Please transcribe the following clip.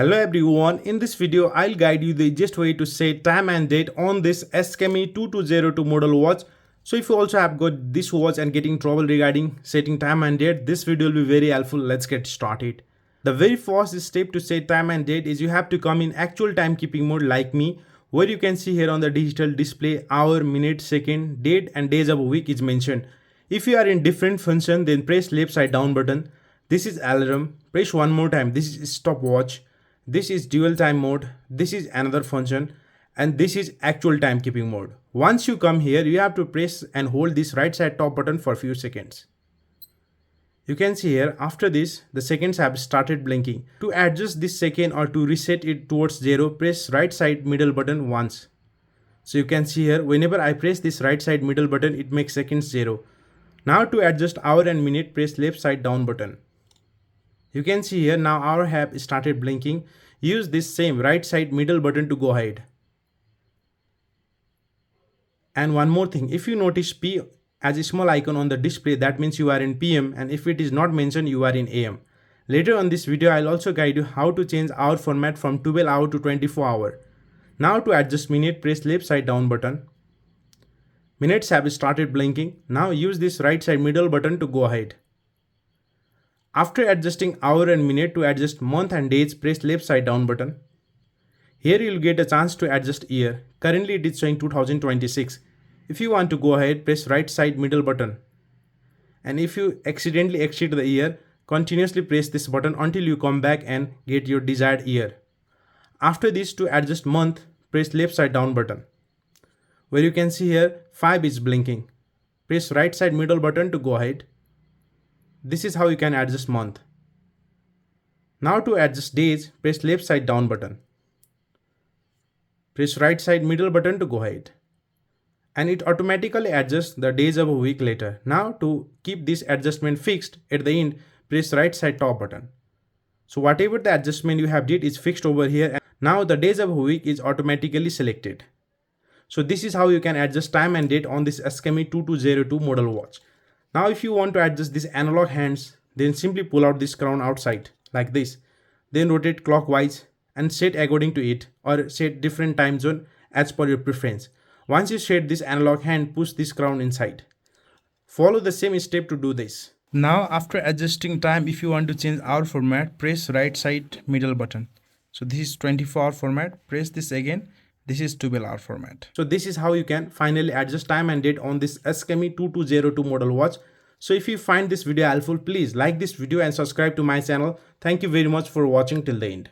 Hello everyone, in this video I'll guide you the easiest way to set time and date on this Skmei 2202 model watch. So if you also have got this watch and getting trouble regarding setting time and date, this video will be very helpful. Let's get started. The very first step to set time and date is you have to come in actual timekeeping mode like me, where you can see here on the digital display hour, minute, second, date and days of a week is mentioned. If you are in different function, then press left side down button. This is alarm. Press one more time. This is stopwatch. This is dual time mode, this is another function, and this is actual timekeeping mode. Once you come here, you have to press and hold this right side top button for a few seconds. You can see here, after this, the seconds have started blinking. To adjust this second or to reset it towards 0, press right side middle button once. So you can see here, whenever I press this right side middle button, it makes seconds 0. Now to adjust hour and minute, press left side down button. You can see here now our have started blinking. Use this same right side middle button to go ahead. And one more thing, if you notice P as a small icon on the display, that means you are in PM, and if it is not mentioned, you are in AM. Later on this video, I'll also guide you how to change hour format from 12 hour to 24 hour. Now to adjust minute, press left side down button. Minutes have started blinking. Now use this right side middle button to go ahead. After adjusting hour and minute, to adjust month and days, press left side down button. Here you'll get a chance to adjust year. Currently it is showing 2026. If you want to go ahead, press right side middle button. And if you accidentally exceed the year, continuously press this button until you come back and get your desired year. After this, to adjust month, press left side down button. Where you can see here 5 is blinking. Press right side middle button to go ahead. This is how you can adjust month. Now to adjust days, press left side down button. Press right side middle button to go ahead. And it automatically adjusts the days of a week later. Now to keep this adjustment fixed at the end, press right side top button. So whatever the adjustment you have did is fixed over here, and now the days of a week is automatically selected. So this is how you can adjust time and date on this Skmei 2202 model watch. Now if you want to adjust these analog hands, then simply pull out this crown outside like this. Then rotate clockwise and set according to it, or set different time zone as per your preference. Once you set this analog hand, push this crown inside. Follow the same step to do this. Now after adjusting time, if you want to change hour format, press right side middle button. So this is 24-hour format. Press this again. This is 12-hour format. So this is how you can finally adjust time and date on this Skmei 2202 model watch. So if you find this video helpful, please like this video and subscribe to my channel. Thank you very much for watching till the end.